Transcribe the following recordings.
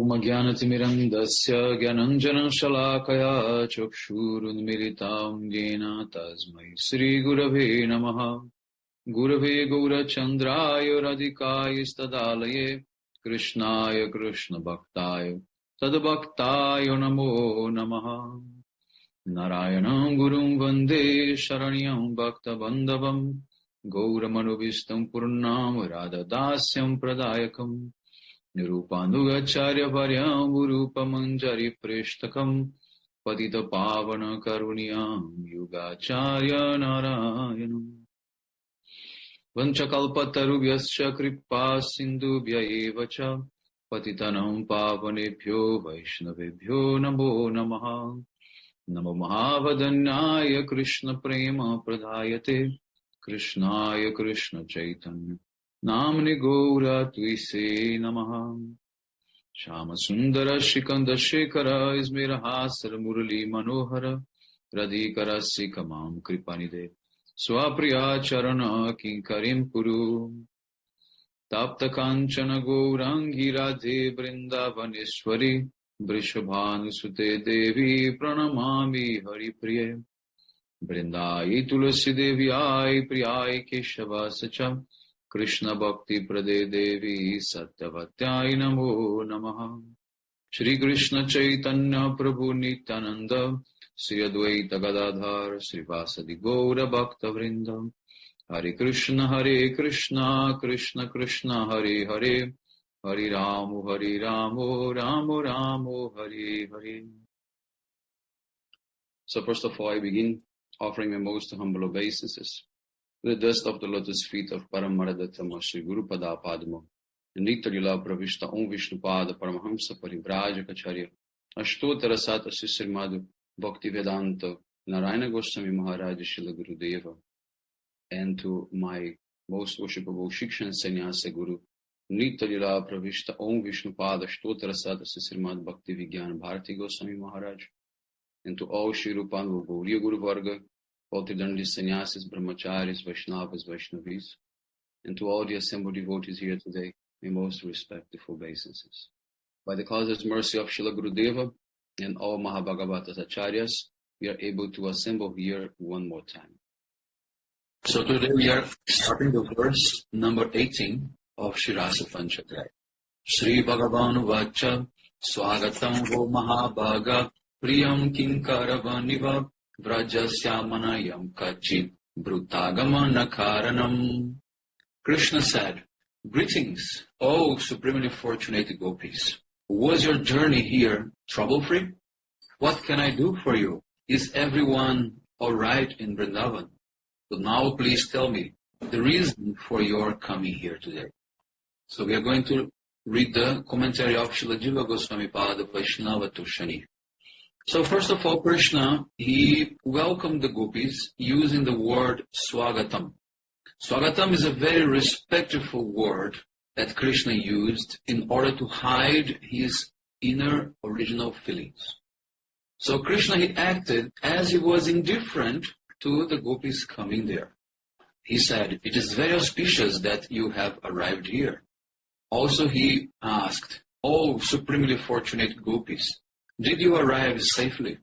Om Jnanatimirandasya Gyananjana Shalakaya Chakshurunmilitam Yena Tasmai Sri Gurave Namaha Gurave Gaurachandraya Radhikaya Stadalaye Krishnaya Krishna Bhaktaya Tadbhaktaya Namo Namaha Narayanam Gurum Vande Sharanyam Bhakta Bandhavam Gauramanubhistam Purnam Radhadasyam Pradayakam Nirupandugacharya Varyam Gurupamanjari Preshtakam Patita Pavana Karuniyam Yugacharya Narayanam Vanchakalpatarubhyascha Kripa Sindhubhya Evacha Patitanam Pavanebhyo Vaishnavebhyo Namo Namaha Namo Mahavadanyaya Krishna Prema Pradhayate Krishnaya Krishna Chaitanya Namni Gaura Tuise Namaha Shama Sundara Shikanda Shekara Ismera Hasar Murali Manohara Radhikara Sikamam Kripanide Swapriya Charana Kinkarim Puru Tapta Kanchana Gourangi Radhe Vrindavaneshwari Vrishabhanusute Devi Pranamami Hari Priye Vrindai Tulasi Devi Ai Priyai Keshava Sacha Krishna Bhakti Prade Devi Satyavatyai Namo Namaha Shri Krishna Chaitanya Prabhu Nityananda Sri Advaita Gadadhar Sri Vasadi Gaura Bhakta Vrinda Hare Krishna Krishna Krishna Hare Hare Hare Ramu Ramu Ramu Hare Hare. So first of all I begin offering my most humble obeisances the dust of the lotus feet of Paramaradatama Sri Guru Pada Padma, Nitya Lila Pravishta Om Vishnu Pada Paramahamsa Parivrajacharya, Ashtotara Sata Srimad Bhakti Vedanta Narayana Goswami Maharaj Srila Gurudeva, and to my most worshipable Shikshan Sannyasa Guru, Nitya Lila Pravishta Om Vishnu Pada Ashtotara Sata Srimad Bhakti Vigyan Bharati Goswami Maharaj, and to all Shri Rupan Gauriya Guru Varga, Dandi Sannyasis, Brahmacharis, Vaishnavas, Vaishnavis, and to all the assembled devotees here today, my most respectful obeisances. By the causeless mercy of Srila Gurudeva and all Mahabhagavatas Acharyas, we are able to assemble here one more time. So today we are starting the verse number 18 of Shri Rasa Pancadhyayi. Shri Bhagavanu Vacha Swagatam Vo Mahabhaga Priyam Kinkaravaniva Vrajasyamanayam Kachit Brutagama Nakaranam. Krishna said, "Greetings, O supremely fortunate gopis. Was your journey here trouble-free? What can I do for you? Is everyone all right in Vrindavan? So now please tell me the reason for your coming here today." So we are going to read the commentary of Srila Jiva Goswami Pada Vaishnava Tushani. So first of all, Krishna, he welcomed the gopis using the word Swagatam. Swagatam is a very respectful word that Krishna used in order to hide his inner original feelings. So Krishna, he acted as he was indifferent to the gopis coming there. He said, "It is very auspicious that you have arrived here." Also he asked, "Oh, supremely fortunate gopis, did you arrive safely?"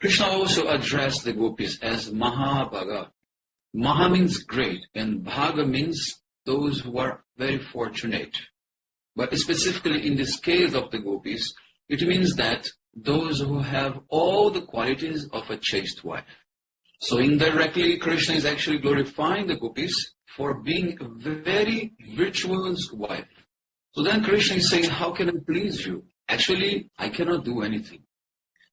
Krishna also addressed the gopis as Mahabhaga. Maha means great, and Bhaga means those who are very fortunate. But specifically in this case of the gopis, it means that those who have all the qualities of a chaste wife. So indirectly, Krishna is actually glorifying the gopis for being a very virtuous wife. So then Krishna is saying, "How can I please you? Actually, I cannot do anything."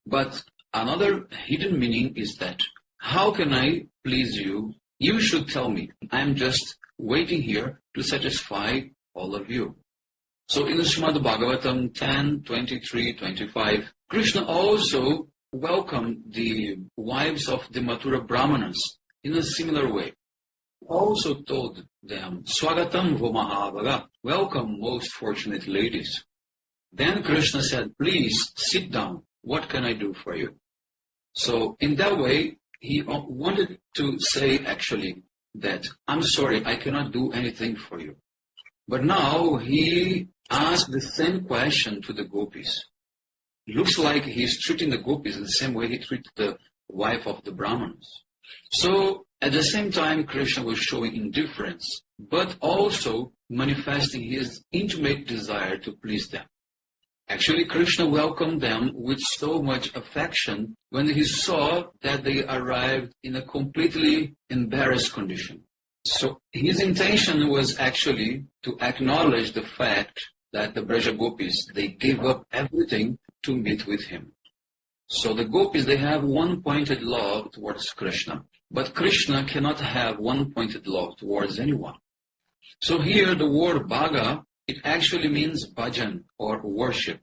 But another hidden meaning is that, how can I please you? You should tell me. I'm just waiting here to satisfy all of you. So in Srimad Bhagavatam 10, 23, 25, Krishna also welcomed the wives of the Mathura Brahmanas in a similar way. Also told them, "Swagatam vo Mahabhaga," welcome most fortunate ladies. Then Krishna said, "Please sit down. What can I do for you?" So in that way, he wanted to say actually that, "I'm sorry, I cannot do anything for you." But now he asked the same question to the gopis. It looks like he's treating the gopis in the same way he treated the wife of the Brahmanas. So, at the same time, Krishna was showing indifference, but also manifesting his intimate desire to please them. Actually, Krishna welcomed them with so much affection when he saw that they arrived in a completely embarrassed condition. So his intention was actually to acknowledge the fact that the Braja Gopis, they gave up everything to meet with him. So the Gopis, they have one-pointed love towards Krishna, but Krishna cannot have one-pointed love towards anyone. So here the word bhaga, it actually means bhajan or worship.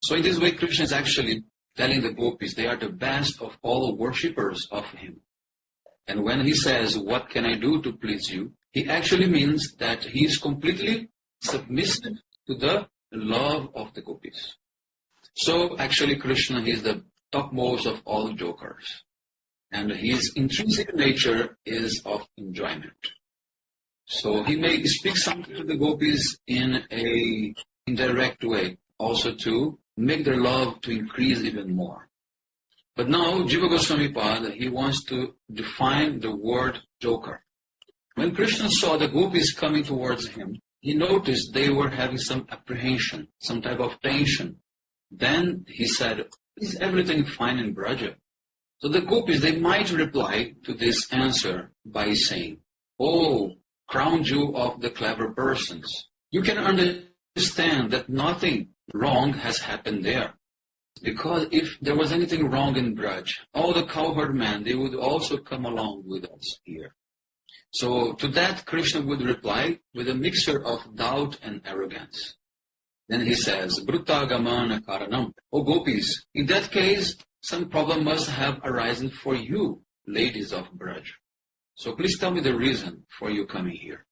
So in this way, Krishna is actually telling the Gopis they are the best of all worshippers of him. And when he says, what can I do to please you? He actually means that he is completely submissive to the love of the Gopis. So actually Krishna is the topmost of all jokers. And his intrinsic nature is of enjoyment. So he may speak something to the Gopis in an indirect way, also to make their love to increase even more. But now, Jiva Goswami Pad, he wants to define the word joker. When Krishna saw the Gopis coming towards him, he noticed they were having some apprehension, some type of tension. Then he said, is everything fine in Braja? So the Gopis, they might reply to this answer by saying, oh, crown jewel of the clever persons, you can understand that nothing wrong has happened there. Because if there was anything wrong in Braj, all the cowherd men, they would also come along with us here. So to that, Krishna would reply with a mixture of doubt and arrogance. Then he says, Brutta Gamana Karanam. O Gopis, in that case, some problem must have arisen for you, ladies of Braj. So please tell me the reason for you coming here.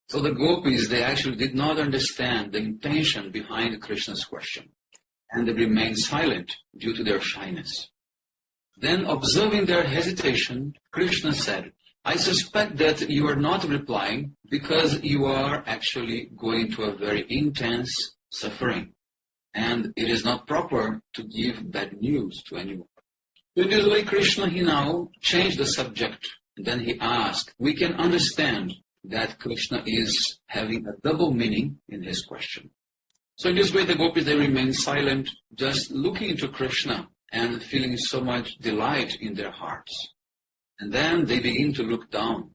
So the Gopis, they actually did not understand the intention behind Krishna's question, and they remained silent due to their shyness. Then, observing their hesitation, Krishna said, I suspect that you are not replying because you are actually going through a very intense suffering, and it is not proper to give bad news to anyone. In this way, Krishna, he now changed the subject. Then he asked, we can understand that Krishna is having a double meaning in his question. So in this way, the Gopis, they remain silent, just looking into Krishna and feeling so much delight in their hearts. And then they begin to look down.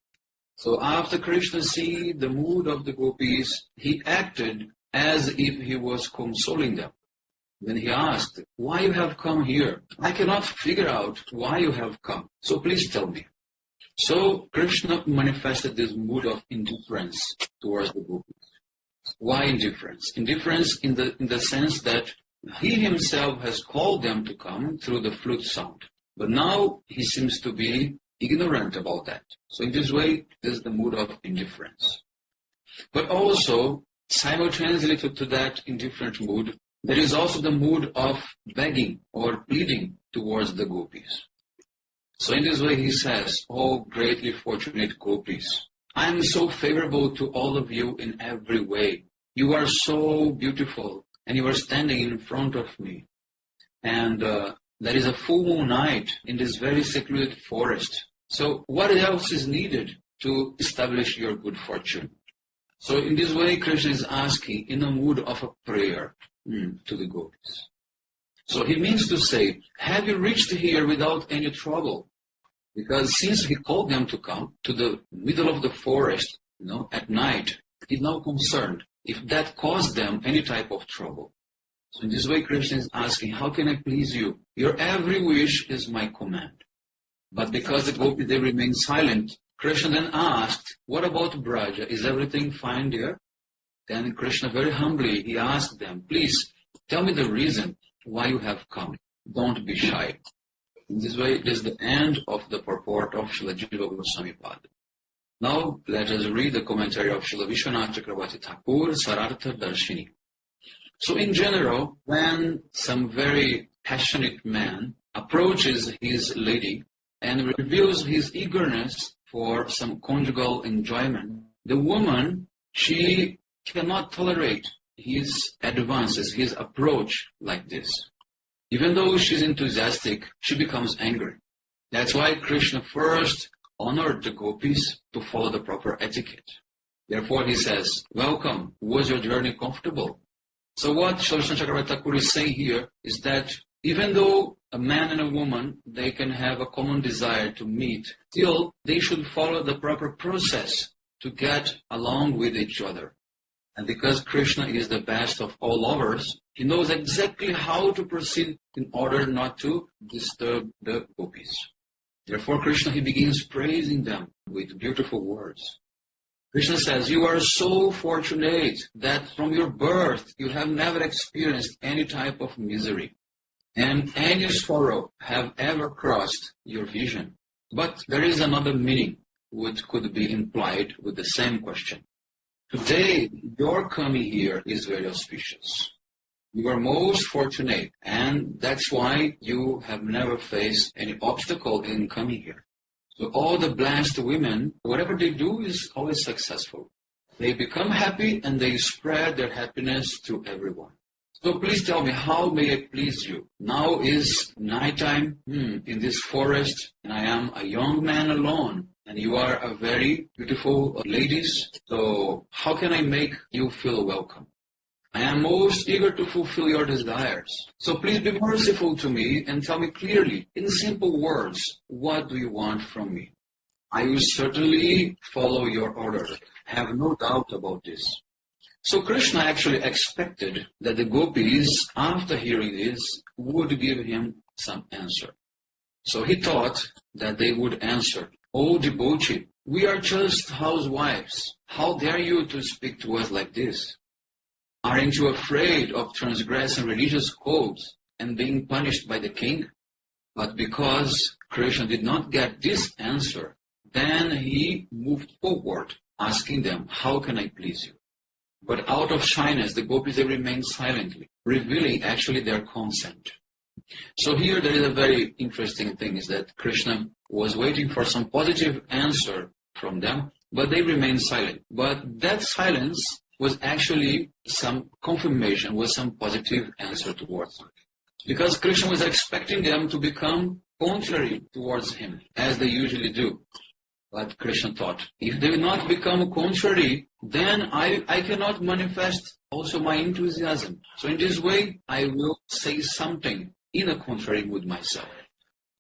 So after Krishna see the mood of the Gopis, he acted as if he was consoling them. Then he asked, why you have come here? I cannot figure out why you have come. So please tell me. So Krishna manifested this mood of indifference towards the Gopis. Why indifference? Indifference in the sense that he himself has called them to come through the flute sound. But now he seems to be ignorant about that. So in this way, there's the mood of indifference. But also, simultaneously to that indifferent mood, there is also the mood of begging or pleading towards the Gopis. So in this way he says, oh greatly fortunate Gopis, I am so favorable to all of you in every way. You are so beautiful and you are standing in front of me. And there is a full moon night in this very secluded forest. So what else is needed to establish your good fortune? So in this way, Krishna is asking in a mood of a prayer to the Gopis. So he means to say, have you reached here without any trouble? Because since he called them to come to the middle of the forest, at night, he's now concerned if that caused them any type of trouble. So in this way, Krishna is asking, how can I please you? Your every wish is my command. But because the Gopis, they remain silent, Krishna then asked, what about Braja? Is everything fine there? Then Krishna very humbly, he asked them, please tell me the reason why you have come. Don't be shy. In this way, it is the end of the purport of Srila Jiva Goswami Pad. Now, let us read the commentary of Srila Vishwanath Chakravarti Thakur, Sarartha Darshini. So in general, when some very passionate man approaches his lady and reveals his eagerness for some conjugal enjoyment, the woman, she cannot tolerate his advances, his approach like this. Even though she's enthusiastic, she becomes angry. That's why Krishna first honored the gopis to follow the proper etiquette. Therefore he says, welcome, was your journey comfortable? So what Sri Chakravarti Thakur is saying here is that even though a man and a woman, they can have a common desire to meet, still they should follow the proper process to get along with each other. And because Krishna is the best of all lovers, he knows exactly how to proceed in order not to disturb the gopis. Therefore, Krishna, he begins praising them with beautiful words. Krishna says, you are so fortunate that from your birth you have never experienced any type of misery, and any sorrow have ever crossed your vision. But there is another meaning which could be implied with the same question. Today, your coming here is very auspicious. You are most fortunate, and that's why you have never faced any obstacle in coming here. So all the blessed women, whatever they do is always successful. They become happy and they spread their happiness to everyone. So please tell me, how may I please you? Now is nighttime in this forest, and I am a young man alone. And you are a very beautiful ladies, so how can I make you feel welcome? I am most eager to fulfill your desires. So please be merciful to me and tell me clearly, in simple words, what do you want from me? I will certainly follow your order. Have no doubt about this. So Krishna actually expected that the gopis, after hearing this, would give him some answer. So he thought that they would answer, "Oh devotee, we are just housewives. How dare you to speak to us like this? Aren't you afraid of transgressing religious codes and being punished by the king?" But because Krishna did not get this answer, then he moved forward, asking them, "How can I please you?" But out of shyness, the gopis, they remained silently, revealing actually their consent. So here there is a very interesting thing, is that Krishna was waiting for some positive answer from them, but they remained silent. But that silence was actually some confirmation, was some positive answer towards them. Because Krishna was expecting them to become contrary towards him, as they usually do. But Krishna thought, if they will not become contrary, then I cannot manifest also my enthusiasm. So in this way, I will say something in a contrary mood myself.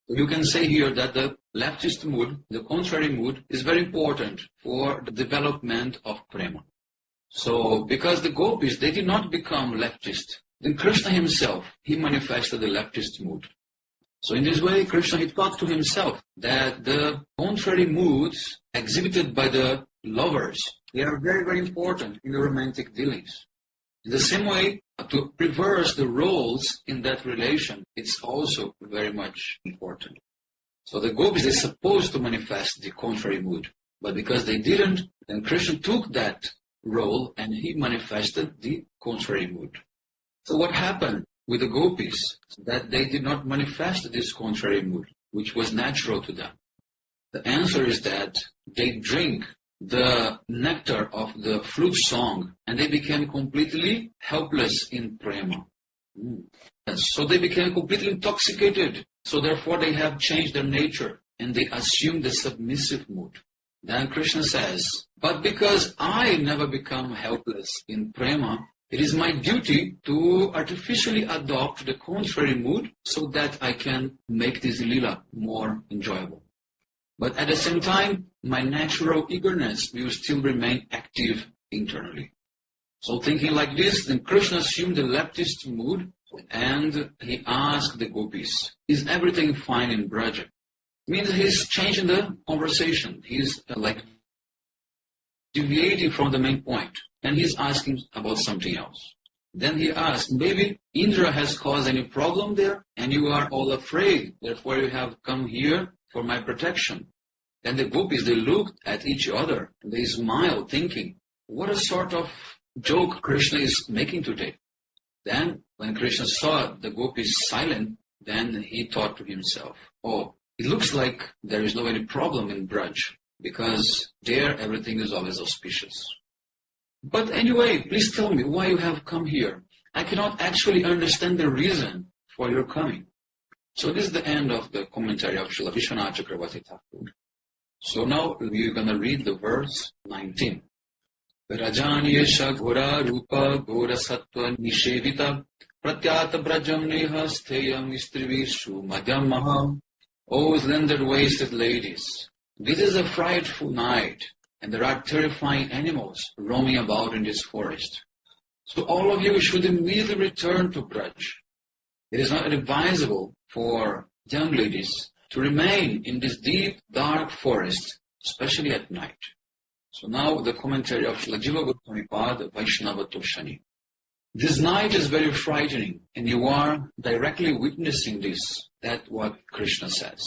You can say here that the leftist mood, the contrary mood, is very important for the development of prema. So because the gopis, they did not become leftist, then Krishna himself, he manifested the leftist mood. So in this way, Krishna, he thought to himself that the contrary moods exhibited by the lovers, they are very, very important in the romantic dealings. In the same way, to reverse the roles in that relation, it's also very much important. So the gopis, they're supposed to manifest the contrary mood, but because they didn't, then Krishna took that role and he manifested the contrary mood. So what happened with the gopis? That they did not manifest this contrary mood, which was natural to them. The answer is that they drink the nectar of the flute song and they became completely helpless in prema. So they became completely intoxicated. So therefore they have changed their nature and they assume the submissive mood. Then Krishna says, but because I never become helpless in prema, it is my duty to artificially adopt the contrary mood so that I can make this lila more enjoyable. But at the same time, my natural eagerness will still remain active internally. So thinking like this, then Krishna assumed the leftist mood and he asked the gopis, is everything fine in Braja? Means he's changing the conversation. He's like deviating from the main point. And he's asking about something else. Then he asked, maybe Indra has caused any problem there and you are all afraid. Therefore you have come here for my protection. Then the gopis, they looked at each other. They smiled, thinking, what a sort of joke Krishna is making today. Then when Krishna saw the gopis silent, then he thought to himself, oh, it looks like there is no any problem in Braj because there everything is always auspicious. But anyway, please tell me why you have come here. I cannot actually understand the reason for your coming. So this is the end of the commentary of Srila Vishwanath Chakravarti Thakur. So now we're going to read the verse 19. Rajanyesha ghora rupa ghora sattva nishevita pratyata brajam neha stheyam istrivishu madhyam maham. O slender waisted ladies, this is a frightful night, and there are terrifying animals roaming about in this forest. So all of you should immediately return to Braj. It is not advisable for young ladies to remain in this deep, dark forest, especially at night. So now the commentary of Srila Jiva Goswami Pada Vaishnava Toshani. This night is very frightening, and you are directly witnessing this. That's what Krishna says.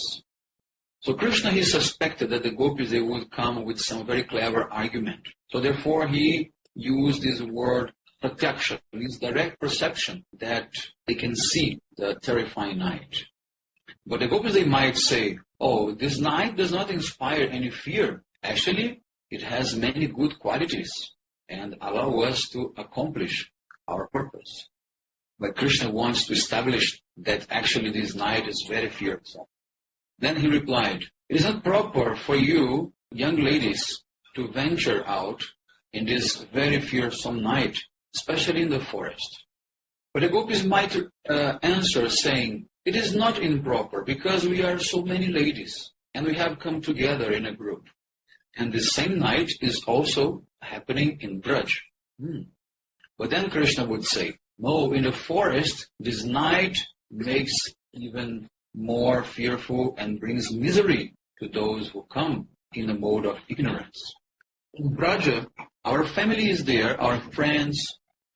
So Krishna, he suspected that the gopis, they would come with some very clever argument. So therefore he used this word pratyaksha, means direct perception that they can see the terrifying night. But the gopis, they might say, oh, this night does not inspire any fear. Actually, it has many good qualities and allow us to accomplish our purpose. But Krishna wants to establish that actually this night is very fearsome. Then he replied, it is not proper for you, young ladies, to venture out in this very fearsome night, especially in the forest. But the gopis might answer saying, it is not improper because we are so many ladies and we have come together in a group. And the same night is also happening in Braj. But then Krishna would say, no, in the forest, this night makes even more fearful and brings misery to those who come in the mode of ignorance. In Braja, our family is there, our friends,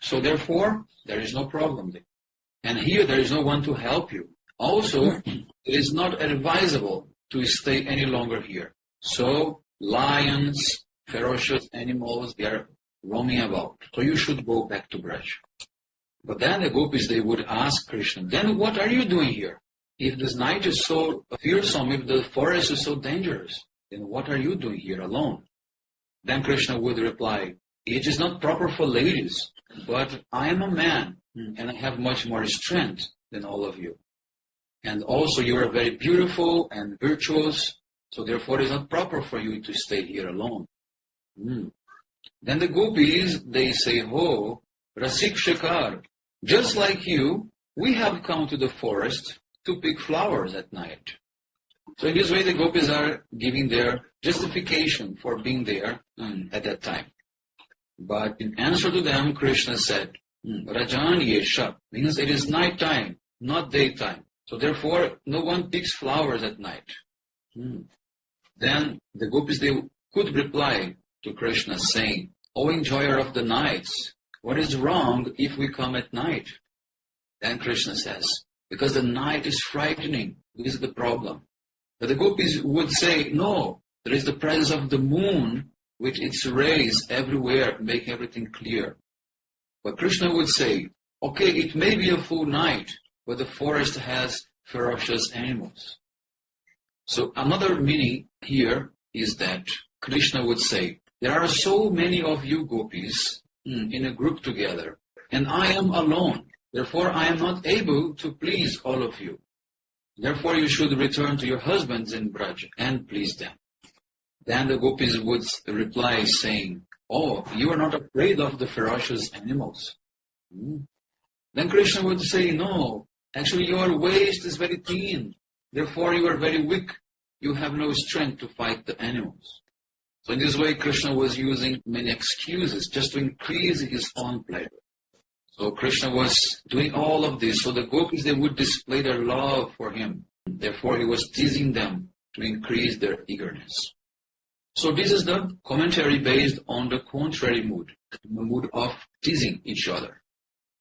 so therefore there is no problem there. And here there is no one to help you. Also, it is not advisable to stay any longer here. So lions, ferocious animals, they are roaming about. So you should go back to Braj. But then the gopis, they would ask Krishna, then what are you doing here? If this night is so fearsome, if the forest is so dangerous, then what are you doing here alone? Then Krishna would reply, it is not proper for ladies, but I am a man and I have much more strength than all of you. And also you are very beautiful and virtuous, so therefore it is not proper for you to stay here alone. Then the gopis, they say, oh, Rasik Shekar, just like you, we have come to the forest to pick flowers at night. So in this way, the gopis are giving their justification for being there at that time. But in answer to them, Krishna said, Rajan Yesha, means it is night time, not daytime. So therefore, no one picks flowers at night. Then the gopis, they could reply to Krishna saying, O enjoyer of the nights, what is wrong if we come at night? Then Krishna says, because the night is frightening, this is the problem. But the gopis would say, no, there is the presence of the moon with its rays everywhere, make everything clear. But Krishna would say, okay, it may be a full night, but the forest has ferocious animals. So another meaning here is that Krishna would say, there are so many of you gopis in a group together, and I am alone. Therefore, I am not able to please all of you. Therefore, you should return to your husbands in Braj and please them. Then the gopis would reply saying, oh, you are not afraid of the ferocious animals. Then Krishna would say, no, actually your waist is very thin. Therefore, you are very weak. You have no strength to fight the animals. So in this way, Krishna was using many excuses just to increase his own pleasure. So Krishna was doing all of this. So the gopis, they would display their love for him. Therefore, he was teasing them to increase their eagerness. So this is the commentary based on the contrary mood, the mood of teasing each other.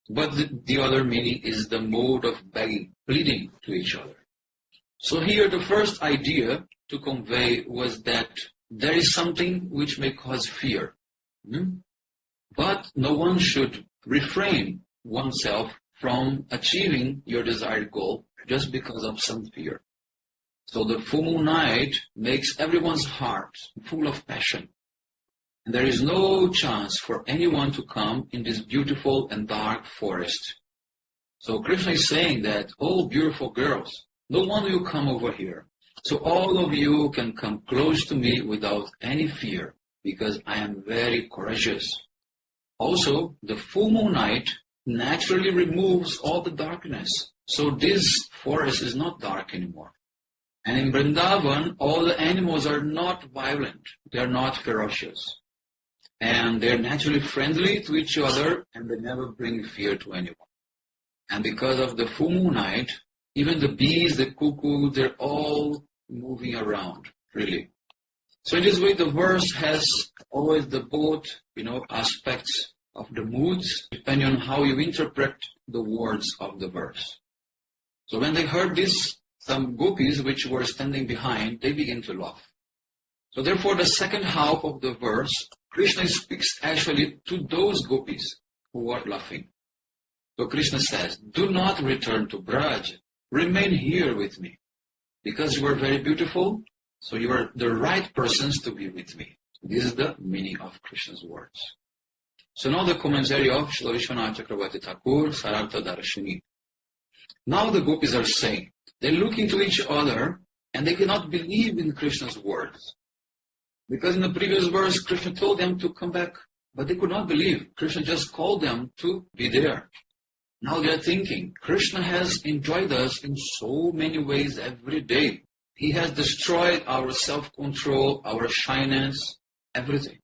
But the other meaning is the mode of begging, pleading to each other. So here the first idea to convey was that there is something which may cause fear. But no one should refrain oneself from achieving your desired goal just because of some fear. So the full moon night makes everyone's heart full of passion. And there is no chance for anyone to come in this beautiful and dark forest. So Krishna is saying that, oh, beautiful girls, no one will come over here. So all of you can come close to me without any fear, because I am very courageous. Also, the full moon night naturally removes all the darkness. So this forest is not dark anymore. And in Vrindavan, all the animals are not violent. They are not ferocious. And they're naturally friendly to each other, and they never bring fear to anyone. And because of the full moon night, even the bees, the cuckoo, they're all moving around, really. So in this way, the verse has always the both, aspects of the moods, depending on how you interpret the words of the verse. So when they heard this, some gopis which were standing behind, they began to laugh. So therefore, the second half of the verse, Krishna speaks actually to those gopis who are laughing. So Krishna says, do not return to Braj. Remain here with me. Because you are very beautiful, so you are the right persons to be with me. This is the meaning of Krishna's words. So now the commentary of Srila Vishwanath Chakravarti Thakur, Sarartha Darshini. Now the gopis are saying, they look into each other and they cannot believe in Krishna's words. Because in the previous verse, Krishna told them to come back, but they could not believe. Krishna just called them to be there. Now they are thinking, Krishna has enjoyed us in so many ways every day. He has destroyed our self-control, our shyness, everything.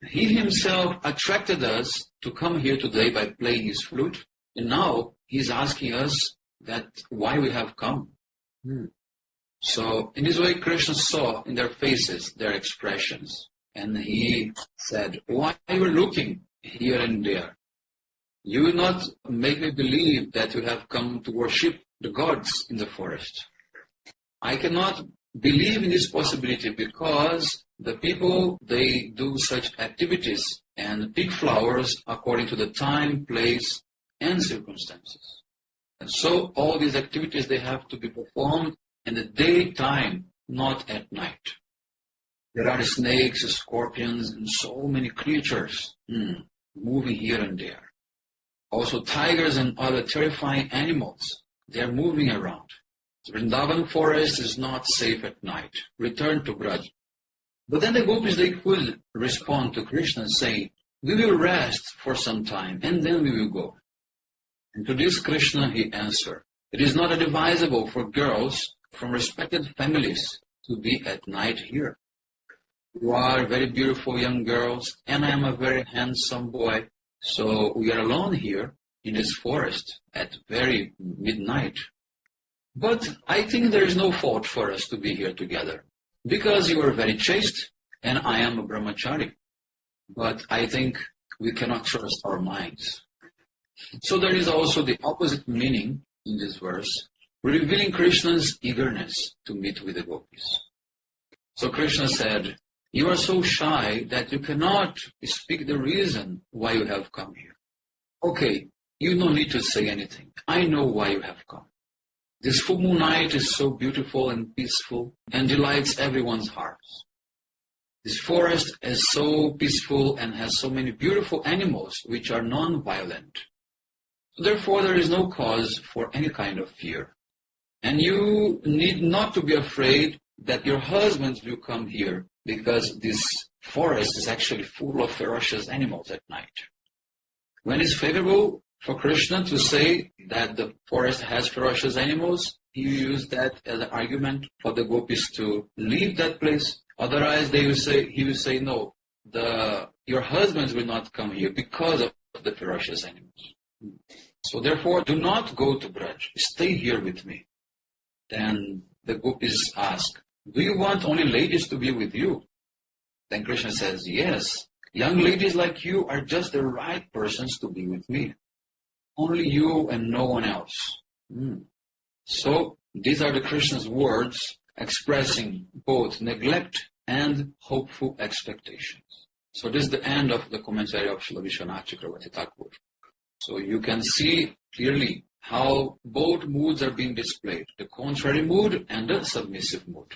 He himself attracted us to come here today by playing his flute. And now he's asking us that why we have come. So in this way, Krishna saw in their faces their expressions. And he said, why are you looking here and there? You will not make me believe that you have come to worship the gods in the forest. I cannot believe in this possibility because the people, they do such activities and pick flowers according to the time, place, and circumstances. And so all these activities, they have to be performed in the daytime, not at night. There are snakes, scorpions, and so many creatures moving here and there. Also tigers and other terrifying animals, they are moving around. The Vrindavan forest is not safe at night. Return to Braj. But then the gopis, they could respond to Krishna saying, we will rest for some time and then we will go. And to this Krishna, he answered, it is not advisable for girls from respected families to be at night here. You are very beautiful young girls, and I am a very handsome boy. So we are alone here in this forest at very midnight. But I think there is no fault for us to be here together, because you are very chaste and I am a brahmachari. But I think we cannot trust our minds. So there is also the opposite meaning in this verse, revealing Krishna's eagerness to meet with the gopis. So Krishna said, you are so shy that you cannot speak the reason why you have come here. Okay, you don't need to say anything. I know why you have come. This full moon night is so beautiful and peaceful and delights everyone's hearts. This forest is so peaceful and has so many beautiful animals which are non-violent. Therefore, there is no cause for any kind of fear. And you need not to be afraid that your husbands will come here, because this forest is actually full of ferocious animals at night. When it's favorable for Krishna to say that the forest has ferocious animals, he will use that as an argument for the gopis to leave that place. Otherwise, he will say, no, your husbands will not come here because of the ferocious animals. So therefore, do not go to Braj. Stay here with me. Then the gopis ask, do you want only ladies to be with you? Then Krishna says, yes, young ladies like you are just the right persons to be with me. Only you and no one else. So these are the Krishna's words expressing both neglect and hopeful expectations. So this is the end of the commentary of Srila Vishwanath Chakravarti Thakur. So you can see clearly how both moods are being displayed, the contrary mood and the submissive mood.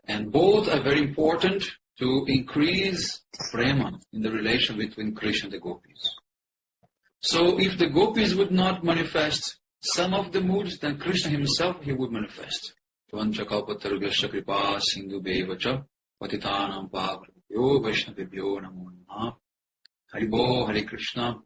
And both are very important to increase prema in the relation between Krishna and the gopis. So if the gopis would not manifest some of the moods, then Krishna himself, he would manifest. Tvanchakalpatarvyasya kripa sindhu bevacha patitanam pavanebhyo vaishnavebhyo namo namaha. Haribo, Hare Krishna.